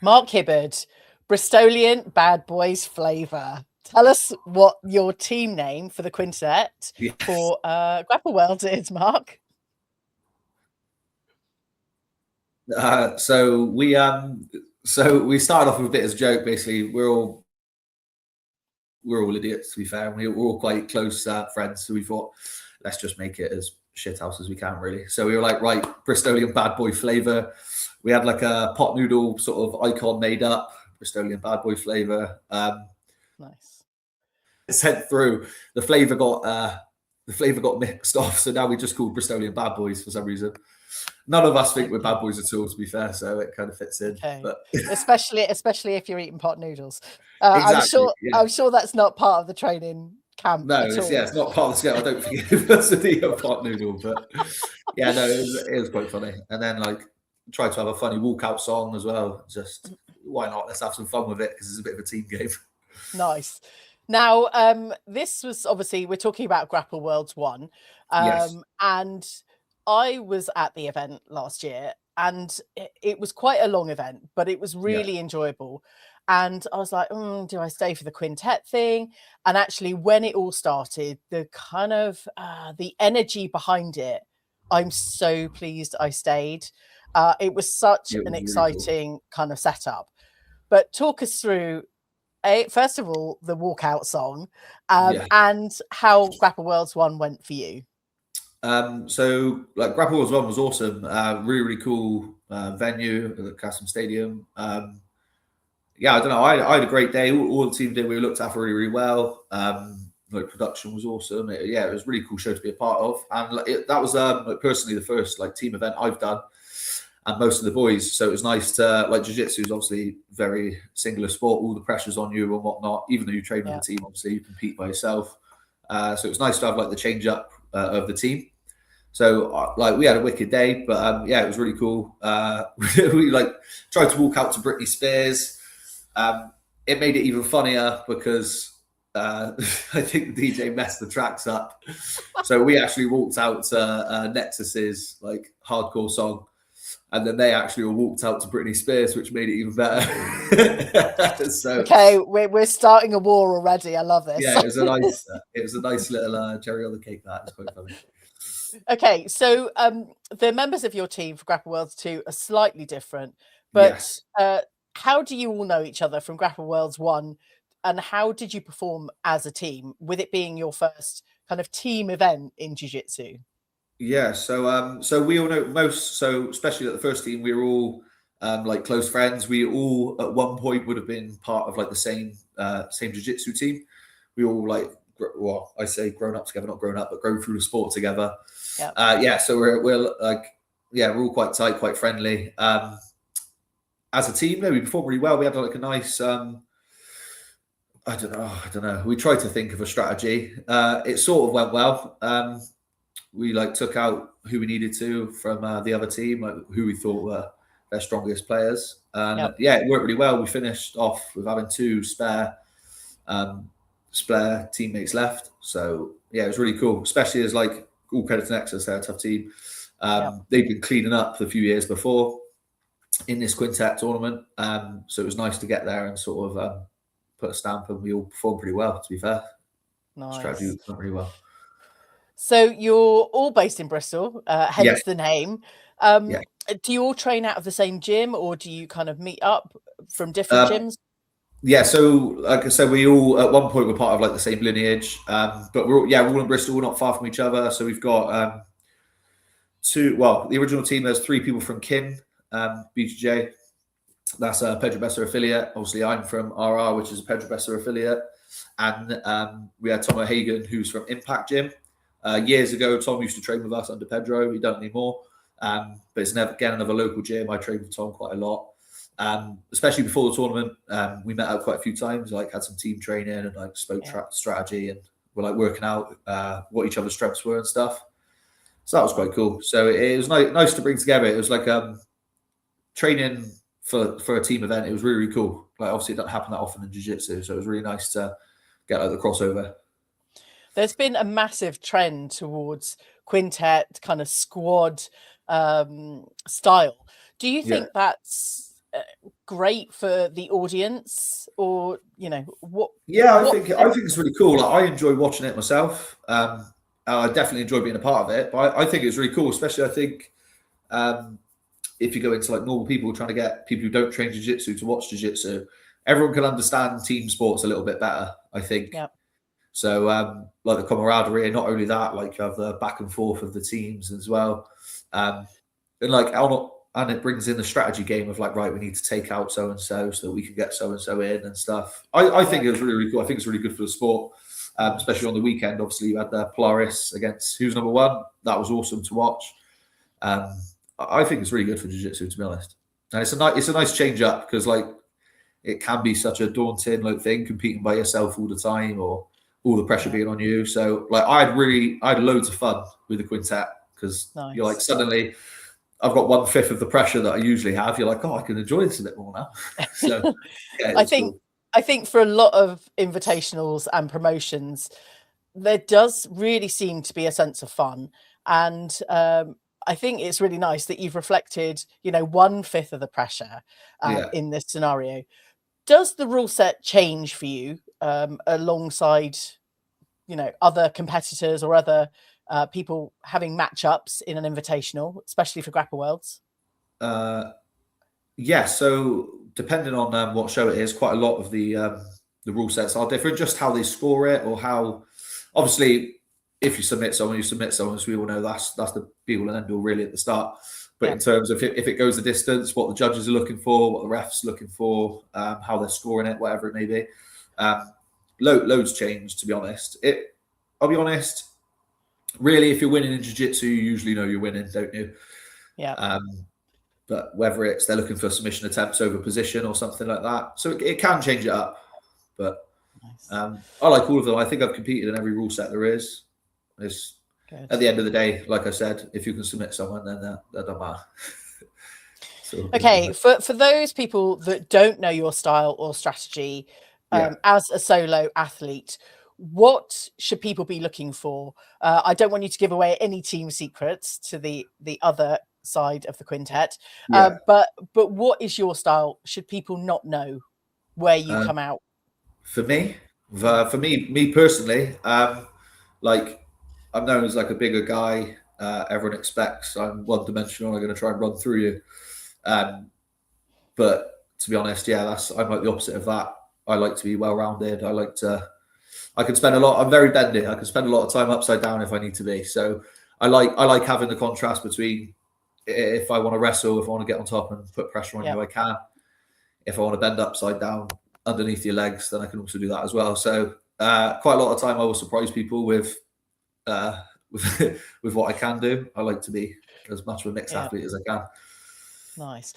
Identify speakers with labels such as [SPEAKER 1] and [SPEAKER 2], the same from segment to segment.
[SPEAKER 1] Mark Hibbard, Bristolian Bad Boys Flava. Tell us what your team name for the Quintet for Grapple Worlds is, Mark.
[SPEAKER 2] So we started off with a bit as a joke. Basically, we're all idiots, to be fair. We're all quite close friends, so we thought, let's just make it as shithouse as we can, really. So we were like, right, Bristolian Bad Boy Flava. We had like a pot noodle sort of icon made up, Bristolian Bad Boy Flava.
[SPEAKER 1] Nice.
[SPEAKER 2] Sent through. The flavour got mixed off, so now we just called Bristolian Bad Boys for some reason. None of us think we're bad boys at all, to be fair, so it kind of fits in.
[SPEAKER 1] Okay.
[SPEAKER 2] But
[SPEAKER 1] especially if you're eating pot noodles.
[SPEAKER 2] Exactly,
[SPEAKER 1] I'm sure that's not part of the training camp.
[SPEAKER 2] No,
[SPEAKER 1] at all.
[SPEAKER 2] it's not part of the scale. I don't think it was a pot noodle, but yeah, no, it was quite funny. And then like tried to have a funny walkout song as well. Just why not? Let's have some fun with it because it's a bit of a team game.
[SPEAKER 1] Nice. Now, this was obviously we're talking about Grapple Worlds 1,
[SPEAKER 2] Yes.
[SPEAKER 1] and I was at the event last year, and it was quite a long event, but it was really enjoyable. And I was like, do I stay for the Quintet thing? And actually, when it all started, the kind of the energy behind it, I'm so pleased I stayed. It was such an exciting really cool kind of setup. But talk us through, first of all, the walkout song and how Grapple Worlds 1 went for you.
[SPEAKER 2] So like Grapple Worlds 1 was awesome. Really cool venue at the Kassam Stadium. I don't know. I had a great day. All the team did. We were looked after really, really well. Like production was awesome. It was a really cool show to be a part of. And that was personally the first like team event I've done, and most of the boys. So it was nice to like jiu-jitsu is obviously very singular sport. All the pressure's on you and whatnot. Even though you train with a team, obviously you compete by yourself. So it was nice to have like the change up of the team. So like we had a wicked day, but it was really cool. We like tried to walk out to Britney Spears. It made it even funnier because I think the DJ messed the tracks up. So we actually walked out to Nexus's like hardcore song, and then they actually all walked out to Britney Spears, which made it even better. So
[SPEAKER 1] okay, we're starting a war already. I love this.
[SPEAKER 2] Yeah, it was a nice little cherry on the cake. That was quite funny.
[SPEAKER 1] Okay, so the members of your team for Grapple Worlds 2 are slightly different, but how do you all know each other from Grapple Worlds 1, and how did you perform as a team, with it being your first kind of team event in jiu-jitsu?
[SPEAKER 2] Yeah, so we all know most, so especially at the first team, we were all like close friends. We all at one point would have been part of like the same jiu-jitsu team. We all like, well, I say grown up together, not grown up, but grown through the sport together. So we're like, we're all quite tight, quite friendly. As a team, we performed really well. We had like a nice, I don't know. We tried to think of a strategy. It sort of went well. We like took out who we needed to from the other team, like who we thought were their strongest players. And it worked really well. We finished off with having 2 spare teammates left. So it was really cool, especially as like all credit to Nexus, they're a tough team. They've been cleaning up a few years before in this Quintet tournament. So it was nice to get there and sort of put a stamp, and we all performed pretty well, to be fair.
[SPEAKER 1] Nice.
[SPEAKER 2] Strategy went really well.
[SPEAKER 1] So you're all based in Bristol, hence the name. Do you all train out of the same gym, or do you kind of meet up from different gyms?
[SPEAKER 2] Yeah, so like I said, we all at one point were part of like the same lineage, but we're all in Bristol. We're not far from each other. So we've got the original team. There's 3 people from Kim BJJ. That's a Pedro Besser affiliate. Obviously, I'm from RR, which is a Pedro Besser affiliate, and we had Tom O'Hagan, who's from Impact Gym. Years ago, Tom used to train with us under Pedro. He don't anymore, but it's another local gym. I trained with Tom quite a lot. Especially before the tournament, we met up quite a few times, like had some team training and like spoke strategy, and we're like working out what each other's strengths were and stuff. So that was quite cool. So it was nice to bring together. It was like training for a team event. It was really, really cool. Like obviously it doesn't happen that often in jiu-jitsu, so it was really nice to get like the crossover.
[SPEAKER 1] There's been a massive trend towards Quintet kind of squad style. Do you think that's great for the audience, or what?
[SPEAKER 2] Yeah, I think it's really cool. Like, I enjoy watching it myself. I definitely enjoy being a part of it, but I think it's really cool, especially I think if you go into like normal people trying to get people who don't train jiu-jitsu to watch jiu-jitsu, everyone can understand team sports a little bit better, I think.
[SPEAKER 1] Yeah.
[SPEAKER 2] So like the camaraderie, and not only that, like you have the back and forth of the teams as well. And like and it brings in the strategy game of like, right, we need to take out so-and-so so that we can get so-and-so in and stuff. I think it was really, really cool. I think it's really good for the sport, especially on the weekend. Obviously, you had the Polaris against who's number one. That was awesome to watch. I think it's really good for jiu-jitsu, to be honest. And it's a nice change up, because like it can be such a daunting like thing, competing by yourself all the time, or all the pressure being on you. So like I had loads of fun with the Quintet, because you're like, suddenly I've got 1/5 of the pressure that I usually have. You're like, oh, I can enjoy this a bit more now. So yeah,
[SPEAKER 1] I think for a lot of invitationals and promotions, there does really seem to be a sense of fun. And I think it's really nice that you've reflected, 1/5 of the pressure in this scenario. Does the rule set change for you alongside, other competitors or other people having matchups in an invitational, especially for Grapple Worlds?
[SPEAKER 2] Yeah, so depending on what show it is, quite a lot of the rule sets are different, just how they score it, or how, obviously, if you submit someone, so we all know that's the be-all and end-all really at the start. But in terms of if it goes the distance, what the judges are looking for, what the refs are looking for, how they're scoring it, whatever it may be, loads change, to be honest. I'll be honest, really, if you're winning in jiu-jitsu, you usually know you're winning, don't you?
[SPEAKER 1] Yeah.
[SPEAKER 2] But whether it's they're looking for submission attempts over position or something like that, so it can change it up. But I like all of them. I think I've competed in every rule set there is. At the end of the day, like I said, if you can submit someone, then that doesn't matter.
[SPEAKER 1] Okay, for those people that don't know your style or strategy, as a solo athlete, what should people be looking for? I don't want you to give away any team secrets to the other side of the Quintet, but what is your style? Should people not know where you come out?
[SPEAKER 2] For me personally, like I'm known as like a bigger guy. Everyone expects I'm one-dimensional. I'm going to try and run through you. But to be honest, I'm like the opposite of that. I like to be well-rounded. I can spend I'm very bendy. I can spend a lot of time upside down if I need to be. So I like having the contrast between, if I want to wrestle, if I want to get on top and put pressure on you, I can. If I want to bend upside down underneath your legs, then I can also do that as well. So quite a lot of time I will surprise people with what I can do. I like to be as much of a mixed athlete as I can.
[SPEAKER 1] Nice.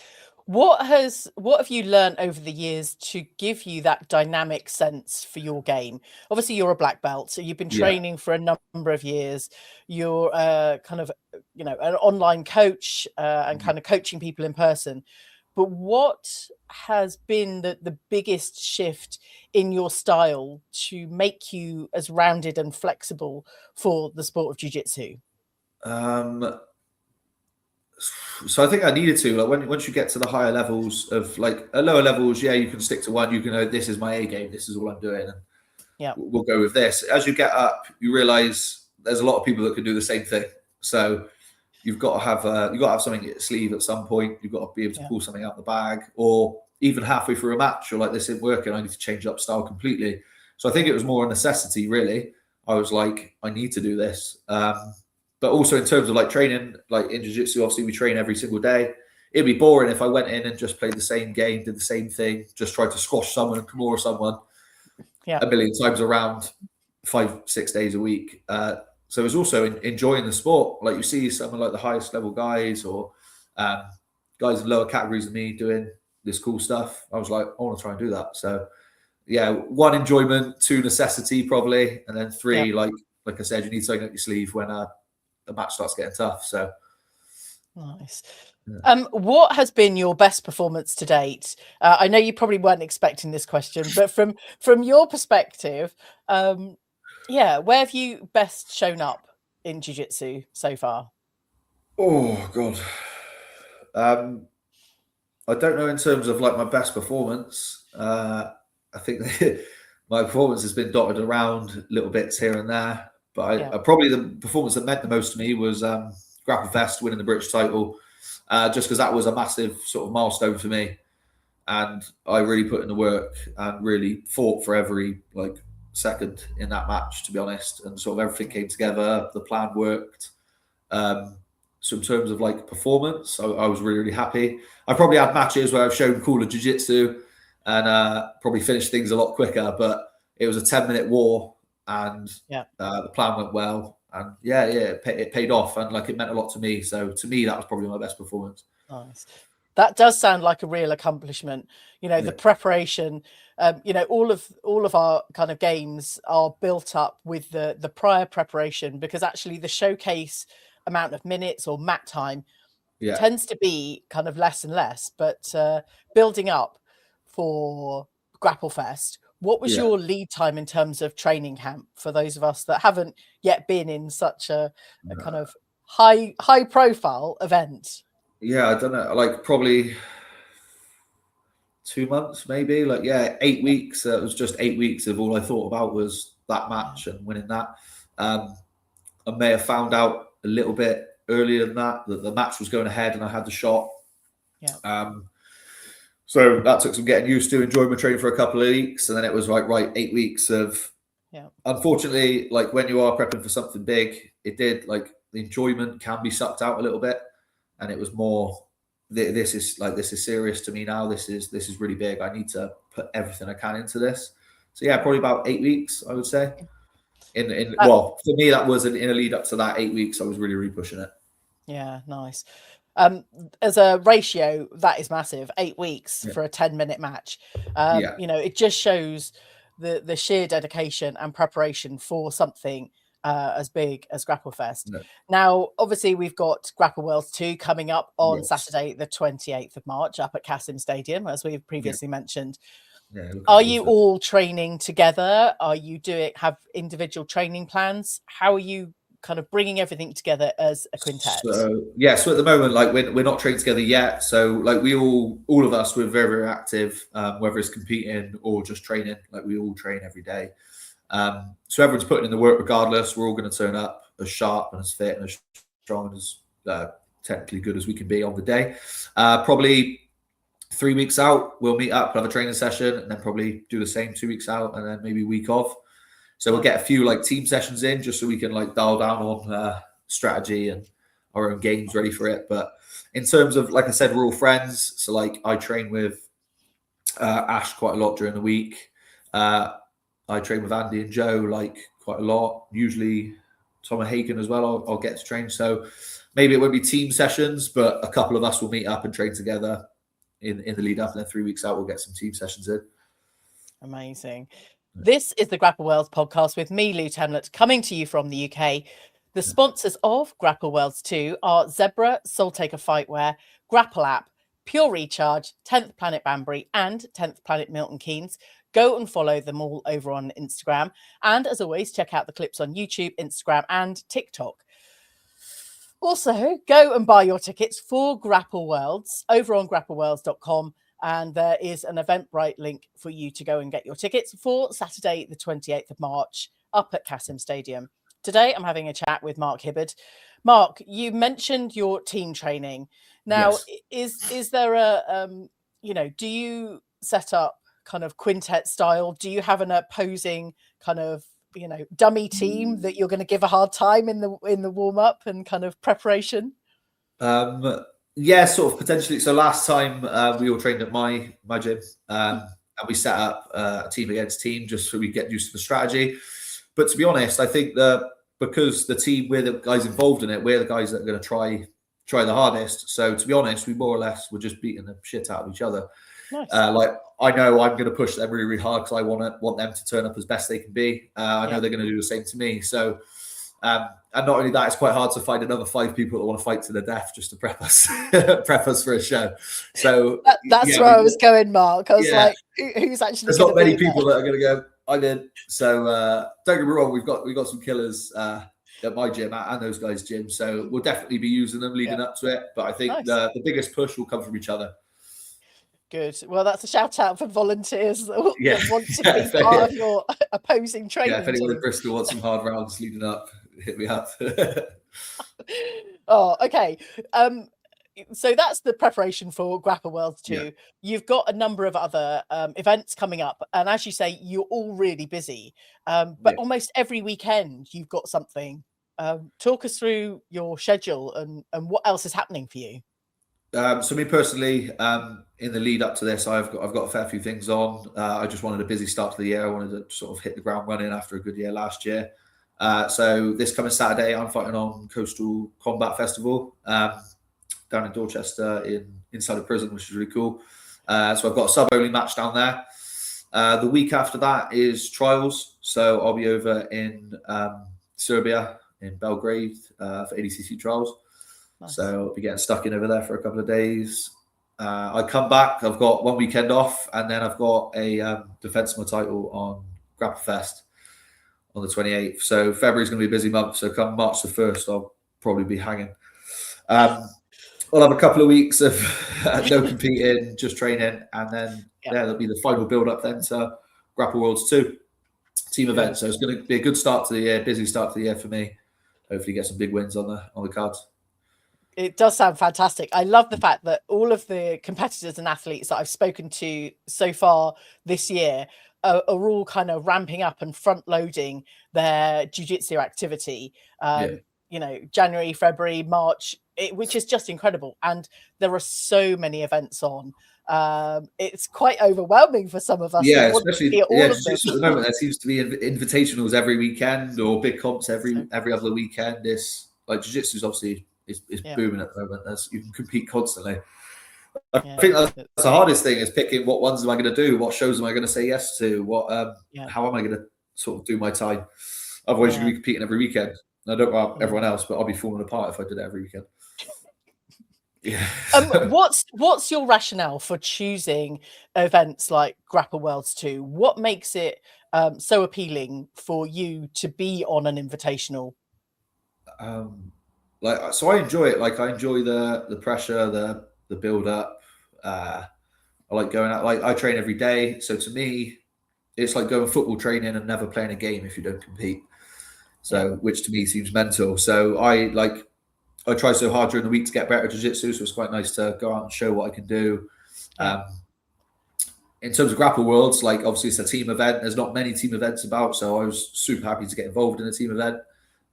[SPEAKER 1] What have you learned over the years to give you that dynamic sense for your game? Obviously, you're a black belt, so you've been training for a number of years. You're kind of, an online coach and kind of coaching people in person. But what has been the biggest shift in your style to make you as rounded and flexible for the sport of jiu-jitsu?
[SPEAKER 2] So I think I needed to, like, once you get to the higher levels of like lower levels, you can stick to one. You can know, this is my A game. This is all I'm doing. And we'll go with this. As you get up, you realize there's a lot of people that can do the same thing. So you've got to have something in your sleeve at some point. You've got to be able to pull something out the bag, or even halfway through a match, you're like, this isn't working. I need to change up style completely. So I think it was more a necessity, really. I was like, I need to do this. But also in terms of like training, like in jiu-jitsu, obviously we train every single day. It'd be boring if I went in and just played the same game, did the same thing, just tried to squash someone and Kimura someone a million times around 5-6 days a week. So it's also enjoying the sport. Like you see someone like the highest level guys or guys in lower categories than me doing this cool stuff. I was like, I want to try and do that. So yeah, 1, enjoyment, 2, necessity probably. And then 3, like I said, you need something up your sleeve when the match starts getting tough. So
[SPEAKER 1] nice. What has been your best performance to date? I know you probably weren't expecting this question, but from your perspective, where have you best shown up in jiu-jitsu so far?
[SPEAKER 2] Oh God. I don't know in terms of like my best performance. I think my performance has been dotted around little bits here and there. But I probably the performance that meant the most to me was Grapple Fest winning the British title, just because that was a massive sort of milestone for me. And I really put in the work and really fought for every like second in that match, to be honest. And sort of everything came together. The plan worked. So in terms of like performance, I was really, really happy. I probably had matches where I've shown cooler jiu-jitsu and probably finished things a lot quicker, but it was a 10-minute war and the plan went well. And it paid off and like it meant a lot to me. So to me, that was probably my best performance.
[SPEAKER 1] Nice. That does sound like a real accomplishment. The preparation, all of our kind of games are built up with the prior preparation, because actually the showcase amount of minutes or mat time tends to be kind of less and less, but building up for Grapple Fest, what was your lead time in terms of training camp for those of us that haven't yet been in such a kind of high profile event?
[SPEAKER 2] I don't know, like probably 2 months, maybe. 8 weeks. It was just 8 weeks of all I thought about was that match and winning that. I may have found out a little bit earlier than that the match was going ahead and I had the shot. So that took some getting used to, enjoying my training for a couple of weeks, and then it was like 8 weeks of. Unfortunately, like when you are prepping for something big, it did like the enjoyment can be sucked out a little bit. And it was more, this is serious to me now. This is really big. I need to put everything I can into this. So probably about 8 weeks, I would say. For me, that was in a lead up to that 8 weeks. I was really, really pushing it. Yeah,
[SPEAKER 1] nice. As a ratio, that is massive. 8 weeks for a 10-minute match. It just shows the sheer dedication and preparation for something as big as Grapple Fest. Now, obviously, we've got Grapple Worlds 2 coming up on Saturday, the 28th of March, up at Kassam Stadium, as we've previously mentioned. Are you all training together? Are you have individual training plans? How are you kind of bringing everything together as a quintet?
[SPEAKER 2] So at the moment, like we're not training together yet. So like all of us, we're very, very active, whether it's competing or just training. Like we all train every day. So everyone's putting in the work regardless. We're all going to turn up as sharp and as fit and as strong and as technically good as we can be on the day. Probably 3 weeks out, we'll meet up, have a training session, and then probably do the same 2 weeks out, and then maybe a week off. So we'll get a few like team sessions in just so we can like dial down on strategy and our own games ready for it. But in terms of, like I said, we're all friends. So like I train with Ash quite a lot during the week. I train with Andy and Joe like quite a lot. Usually Tom O'Hagan as well. I'll get to train. So maybe it won't be team sessions, but a couple of us will meet up and train together in the lead up. And then 3 weeks out, we'll get some team sessions in.
[SPEAKER 1] Amazing. This is the Grapple Worlds podcast with me, Lou Temlett, coming to you from the UK. The sponsors of Grapple Worlds 2 are Zebra, Soul Taker Fightwear, Grapple App, Pure Recharge, 10th Planet Banbury, and 10th Planet Milton Keynes. Go and follow them all over on Instagram. And as always, check out the clips on YouTube, Instagram, and TikTok. Also, go and buy your tickets for Grapple Worlds over on grappleworlds.com. And there is an Eventbrite link for you to go and get your tickets for Saturday, the 28th of March, up at Kassam Stadium. Today, I'm having a chat with Mark Hibbard. Mark, you mentioned your team training. Now, is there a, do you set up kind of quintet style? Do you have an opposing kind of, dummy team that you're going to give a hard time in the warm up and kind of preparation?
[SPEAKER 2] Yeah, sort of potentially. So last time we all trained at my gym and we set up a team against team just so we get used to the strategy. But to be honest, I think that because the team, we're the guys involved in it, we're the guys that are going to try the hardest. So to be honest, we more or less were just beating the shit out of each other.
[SPEAKER 1] Nice.
[SPEAKER 2] Like I know I'm going to push them really, really hard because I want them to turn up as best they can be. I know they're going to do the same to me. So, and not only that, it's quite hard to find another 5 people that want to fight to the death just to prep us for a show. So
[SPEAKER 1] that's where I was going, Mark. I was like, who's actually?
[SPEAKER 2] There's not many people that are going to go. I did. So don't get me wrong. We've got some killers at my gym and those guys' gym. So we'll definitely be using them leading up to it. But I think the biggest push will come from each other.
[SPEAKER 1] Good. Well, that's a shout out for volunteers that want to be
[SPEAKER 2] Yeah.
[SPEAKER 1] part of your opposing training.
[SPEAKER 2] Yeah, if anyone
[SPEAKER 1] team.
[SPEAKER 2] in Bristol wants some hard rounds leading up, hit me up.
[SPEAKER 1] Oh, okay. So that's the preparation for Grapple Worlds 2.
[SPEAKER 2] Yeah.
[SPEAKER 1] You've got a number of other events coming up, and as you say, you're all really busy. But almost every weekend you've got something. Talk us through your schedule and what else is happening for you.
[SPEAKER 2] So me personally, in the lead up to this, I've got a fair few things on. I just wanted a busy start to the year. I wanted to sort of hit the ground running after a good year last year. So this coming Saturday, I'm fighting on Coastal Combat Festival down in Dorchester inside a prison, which is really cool. So I've got a sub-only match down there. The week after that is trials. So I'll be over in Serbia, in Belgrade, for ADCC trials. Nice. So I'll be getting stuck in over there for a couple of days. I come back. I've got one weekend off, and then I've got a defense of my title on Grapple Fest on the 28th. So February's going to be a busy month. So come March the 1st, I'll probably be hanging. I'll have a couple of weeks of no competing, just training, and then that'll be the final build-up then to Grapple Worlds 2 team event. So it's going to be a good start to the year, busy start to the year for me. Hopefully get some big wins on the cards.
[SPEAKER 1] It does sound fantastic. I love the fact that all of the competitors and athletes that I've spoken to so far this year are all kind of ramping up and front loading their jiu-jitsu activity. January, February, March, which is just incredible. And there are so many events on. It's quite overwhelming for some of us.
[SPEAKER 2] Yeah, especially at the moment, there seems to be invitationals every weekend or big comps every other weekend. It's like jiu-jitsu is obviously is booming at the moment. You can compete constantly. I think that's the hardest thing, is picking what ones am I going to do, what shows am I going to say yes to, how am I going to sort of do my time. Otherwise, you're going to be competing every weekend. I don't know about everyone else, but I'll be falling apart if I did it every weekend. Yeah.
[SPEAKER 1] What's your rationale for choosing events like Grapple Worlds 2? What makes it so appealing for you to be on an invitational?
[SPEAKER 2] So I enjoy it. Like, I enjoy the pressure, the build up. I like going out. Like, I train every day, so to me, it's like going football training and never playing a game if you don't compete. So, which to me seems mental. So I try so hard during the week to get better at jiu-jitsu, so it's quite nice to go out and show what I can do. In terms of Grapple Worlds, like, obviously it's a team event. There's not many team events about, so I was super happy to get involved in a team event.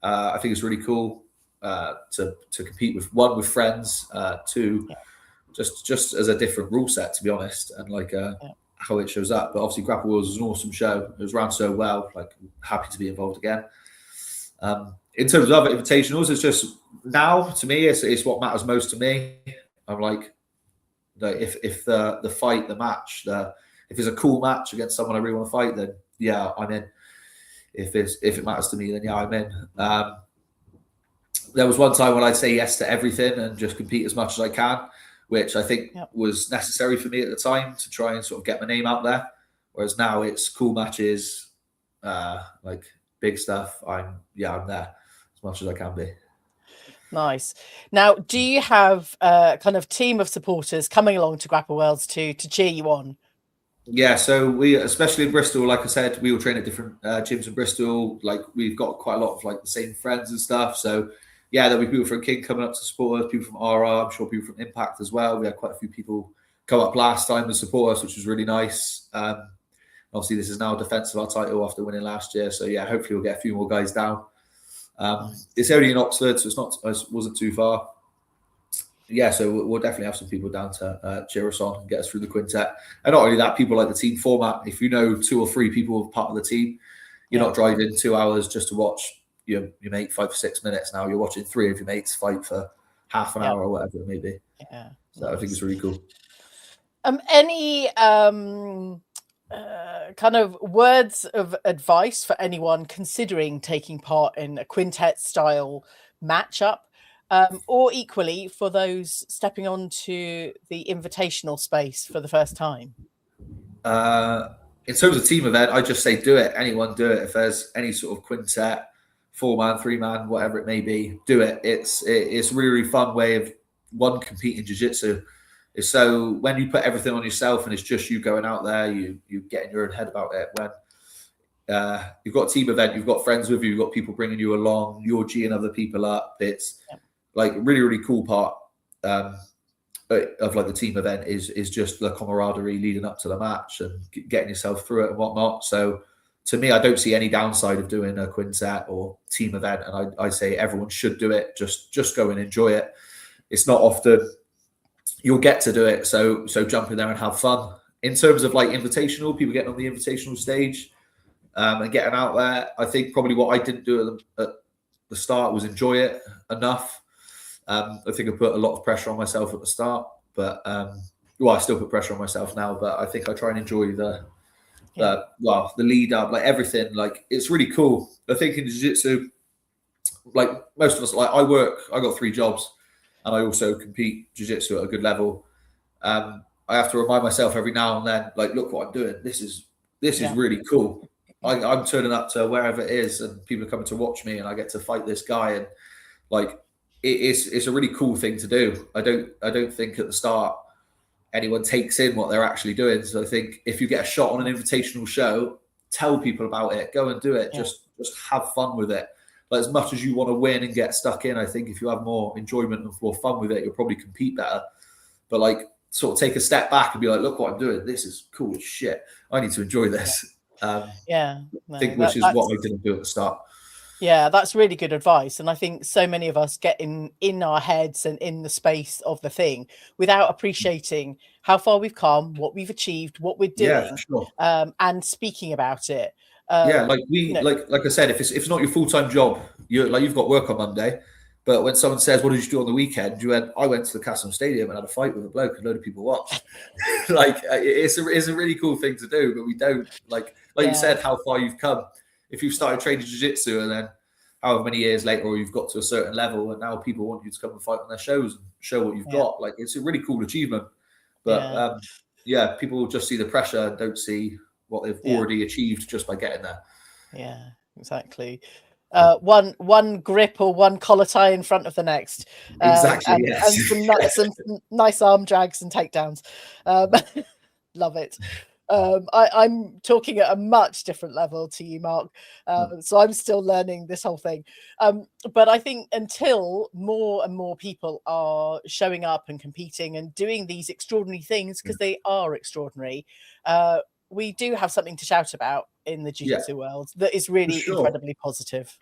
[SPEAKER 2] I think it's really cool to compete with friends, two, just as a different rule set, to be honest, and how it shows up. But obviously Grapple Worlds was an awesome show. It was run so well. Like, happy to be involved again. In terms of other invitationals, it's just now, to me, it's what matters most to me. I'm like, if the fight, the match, if it's a cool match against someone I really want to fight, then yeah, I'm in. If it matters to me, then yeah, I'm in. There was one time when I'd say yes to everything and just compete as much as I can, which I think was necessary for me at the time to try and sort of get my name out there. Whereas now it's cool matches, like big stuff. I'm there as much as I can be.
[SPEAKER 1] Nice. Now, do you have a kind of team of supporters coming along to Grapple Worlds to cheer you on?
[SPEAKER 2] Yeah, so we, especially in Bristol, like I said, we all train at different gyms in Bristol. Like, we've got quite a lot of like the same friends and stuff. So yeah, there'll be people from King coming up to support us, people from RR, I'm sure people from Impact as well. We had quite a few people come up last time and support us, which was really nice. Obviously, this is now a defense of our title after winning last year. So yeah, hopefully we'll get a few more guys down. It's only in Oxford, so it wasn't too far. Yeah, so we'll definitely have some people down to cheer us on and get us through the quintet. And not only that, people like the team format. If you know 2 or 3 people part of the team, you're not driving 2 hours just to watch your mate fight for 6 minutes. Now you're watching 3 of your mates fight for half an hour or whatever it may be. Yeah, so I think it's really cool.
[SPEAKER 1] Any kind of words of advice for anyone considering taking part in a quintet style matchup? Or equally for those stepping onto the invitational space for the first time?
[SPEAKER 2] In terms of team event, I just say do it. Anyone do it. If there's any sort of quintet, 4-man, 3-man, whatever it may be, do it. It's a really, really fun way of competing jiu-jitsu. So when you put everything on yourself and it's just you going out there, you get in your own head about it. When you've got a team event, you've got friends with you, you've got people bringing you along, you're G'ing other people up. It's like really, really cool part of like the team event is just the camaraderie leading up to the match and getting yourself through it and whatnot. So to me, I don't see any downside of doing a quintet or team event, and I say everyone should do it. Just go and enjoy it. It's not often you'll get to do it, so jump in there and have fun. In terms of like invitational, people getting on the invitational stage and getting out there, I think probably what I didn't do at the start was enjoy it enough. I think I put a lot of pressure on myself at the start, but I still put pressure on myself now, but I think I try and enjoy the lead up, like everything. Like it's really cool. I think in jiu-jitsu, like most of us, like I got 3 jobs and I also compete jiu-jitsu at a good level. I have to remind myself every now and then, like, look what I'm doing. This is really cool. I'm turning up to wherever it is and people are coming to watch me and I get to fight this guy, and like it's a really cool thing to do. I don't think at the start anyone takes in what they're actually doing. So I think if you get a shot on an invitational show, tell people about it, go and do it. Just have fun with it. Like as much as you want to win and get stuck in, I think if you have more enjoyment and more fun with it, you'll probably compete better. But like sort of take a step back and be like, look what I'm doing. This is cool as shit. I need to enjoy this. I think which is what I didn't do at the start.
[SPEAKER 1] Yeah, that's really good advice. And I think so many of us get in our heads and in the space of the thing without appreciating how far we've come, what we've achieved, what we're doing,
[SPEAKER 2] for sure.
[SPEAKER 1] And speaking about it.
[SPEAKER 2] Like I said, if it's not your full-time job, you've got work on Monday, but when someone says, what did you do on the weekend? I went to the Kassam Stadium and had a fight with a bloke and a load of people watched. Like it's a really cool thing to do, but we don't like you said, how far you've come. If you've started training jiu-jitsu and then however many years later, or you've got to a certain level and now people want you to come and fight on their shows and show what you've got, like it's a really cool achievement. But people will just see the pressure and don't see what they've already achieved just by getting there.
[SPEAKER 1] Yeah, exactly. One grip or one collar tie in front of the next.
[SPEAKER 2] Exactly.
[SPEAKER 1] And some nice arm drags and takedowns. Love it. I'm talking at a much different level to you, Mark. So I'm still learning this whole thing. But I think until more and more people are showing up and competing and doing these extraordinary things, because they are extraordinary, we do have something to shout about in the jiu-jitsu world that is really incredibly positive.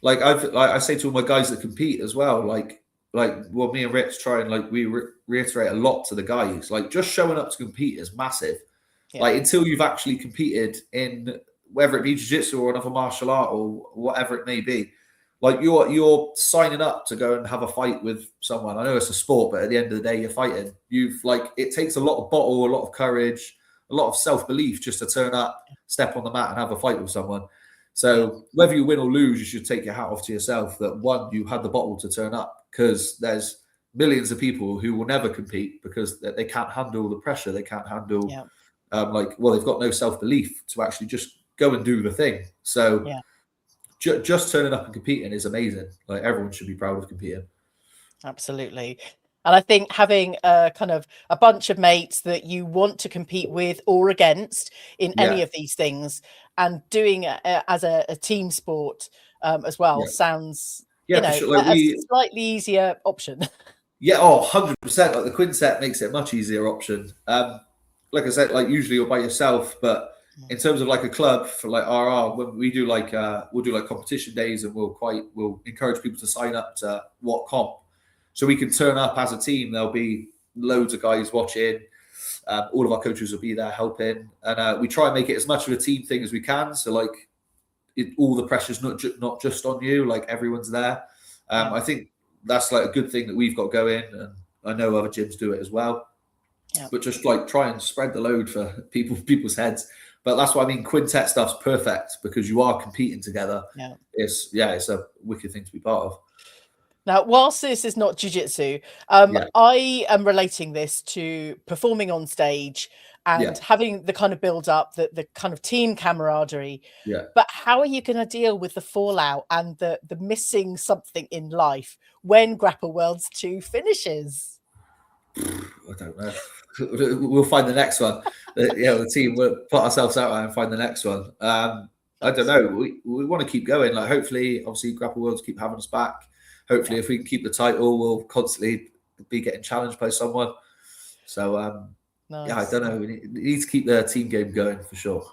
[SPEAKER 2] Like I say to all my guys that compete as well, like what me and Rich try and we reiterate a lot to the guys, like just showing up to compete is massive. Like until you've actually competed in whether it be jiu-jitsu or another martial art or whatever it may be, like you're signing up to go and have a fight with someone. I know it's a sport, but at the end of the day, you're fighting. It takes a lot of bottle, a lot of courage, a lot of self-belief just to turn up, step on the mat and have a fight with someone. So whether you win or lose, you should take your hat off to yourself that one, you had the bottle to turn up, because there's millions of people who will never compete because they can't handle the pressure. They can't handle they've got no self-belief to actually just go and do the thing. So just turning up and competing is amazing. Like everyone should be proud of competing.
[SPEAKER 1] Absolutely. And I think having a kind of a bunch of mates that you want to compete with or against in any of these things and doing it as a team sport as well sounds, a slightly easier option.
[SPEAKER 2] 100%. Like the Quintet makes it a much easier option. Like I said, like usually you're by yourself, but in terms of like a club for like RR, when we do we'll do competition days and we'll encourage people to sign up to what comp. So we can turn up as a team. There'll be loads of guys watching. All of our coaches will be there helping. And we try and make it as much of a team thing as we can. So all the pressure's not just on you, like everyone's there. I think that's like a good thing that we've got going. And I know other gyms do it as well. Yeah. But just try and spread the load for people's heads. But that's what I mean. Quintet stuff's perfect because you are competing together. Yeah. It's a wicked thing to be part of.
[SPEAKER 1] Now, whilst this is not jiu-jitsu, I am relating this to performing on stage and having the kind of build-up, the kind of team camaraderie.
[SPEAKER 2] Yeah.
[SPEAKER 1] But how are you going to deal with the fallout and the missing something in life when Grapple Worlds 2 finishes?
[SPEAKER 2] I don't know. We'll find the next one. The team will put ourselves out there and find the next one. I don't know. We want to keep going. Like, hopefully, obviously, Grapple Worlds keep having us back. Hopefully, if we can keep the title, we'll constantly be getting challenged by someone. So,
[SPEAKER 1] Nice.
[SPEAKER 2] I don't know. We need to keep the team game going for sure.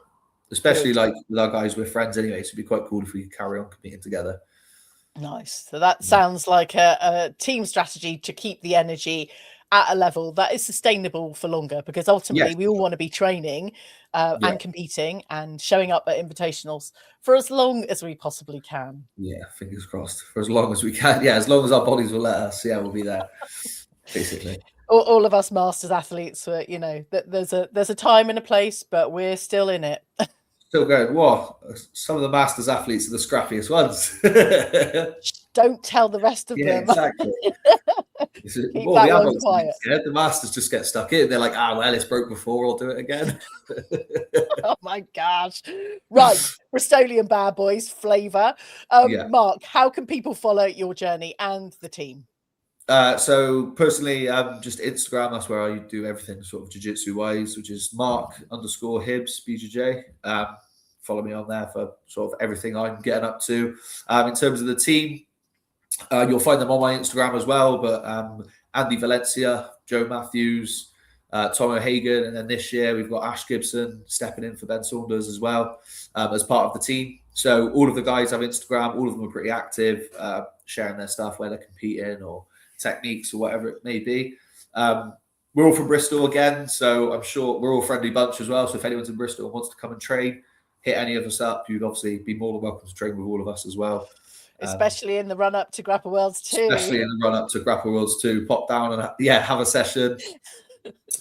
[SPEAKER 2] Especially like with our guys, we're friends anyway. So it'd be quite cool if we could carry on competing together.
[SPEAKER 1] Nice. So that sounds like a team strategy to keep the energy at a level that is sustainable for longer, because ultimately we all want to be training and competing and showing up at invitationals for as long as we possibly can.
[SPEAKER 2] Yeah, fingers crossed. For as long as we can. Yeah, as long as our bodies will let us. Yeah, we'll be there, basically.
[SPEAKER 1] All of us masters athletes, there's a time and a place, but we're still in it.
[SPEAKER 2] Still going, what? Some of the masters athletes are the scrappiest ones.
[SPEAKER 1] Don't tell the rest of them.
[SPEAKER 2] Exactly.
[SPEAKER 1] Keep that one quiet.
[SPEAKER 2] The masters just get stuck in. They're like, well, it's broke before, I'll do it again.
[SPEAKER 1] Oh my gosh. Right. Bristolian Bad Boys Flava. Mark, how can people follow your journey and the team?
[SPEAKER 2] So personally, just Instagram. That's where I do everything sort of jiu-jitsu wise, which is Mark_Hibbs BJJ. Follow me on there for sort of everything I'm getting up to. In terms of the team, you'll find them on my Instagram as well. But Andy Valencia, Joe Matthews, Tom O'Hagan, and then this year we've got Ash Gibson stepping in for Ben Saunders as well as part of the team. So all of the guys have Instagram. All of them are pretty active, sharing their stuff, where they're competing or techniques or whatever it may be. We're all from Bristol again, so I'm sure we're all a friendly bunch as well. So if anyone's in Bristol and wants to come and train, hit any of us up. You'd obviously be more than welcome to train with all of us as well.
[SPEAKER 1] Especially in the run-up to Grapple Worlds 2.
[SPEAKER 2] Especially in the run-up to Grapple Worlds 2. Pop down and have a session.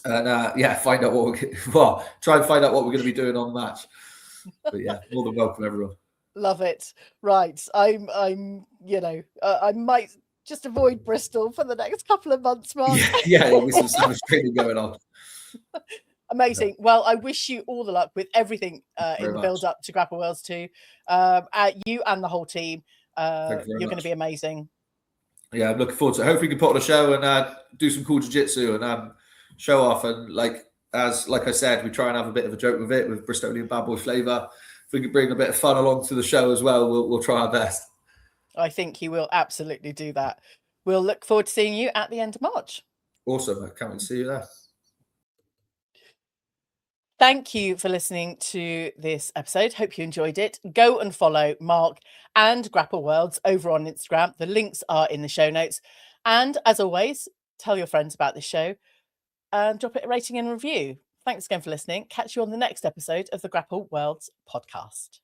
[SPEAKER 2] And find out try and find out what we're going to be doing on the match. But yeah, more than welcome, everyone.
[SPEAKER 1] Love it. Right. I might just avoid Bristol for the next couple of months, Mark.
[SPEAKER 2] There'll be some savage training going on.
[SPEAKER 1] Amazing. Well, I wish you all the luck with everything in the build up to Grapple Worlds 2. You and the whole team. You're going to be amazing.
[SPEAKER 2] Yeah, I'm looking forward to it. Hopefully we can put on a show and do some cool jiu-jitsu and show off. And like I said, we try and have a bit of a joke with it with Bristolian Bad Boys Flava. If we can bring a bit of fun along to the show as well, we'll try our best.
[SPEAKER 1] I think you will absolutely do that. We'll look forward to seeing you at the end of March.
[SPEAKER 2] Awesome. I can't wait to see you there.
[SPEAKER 1] Thank you for listening to this episode. Hope you enjoyed it. Go and follow Mark and Grapple Worlds over on Instagram. The links are in the show notes. And as always, tell your friends about this show and drop it a rating and review. Thanks again for listening. Catch you on the next episode of the Grapple Worlds Podcast.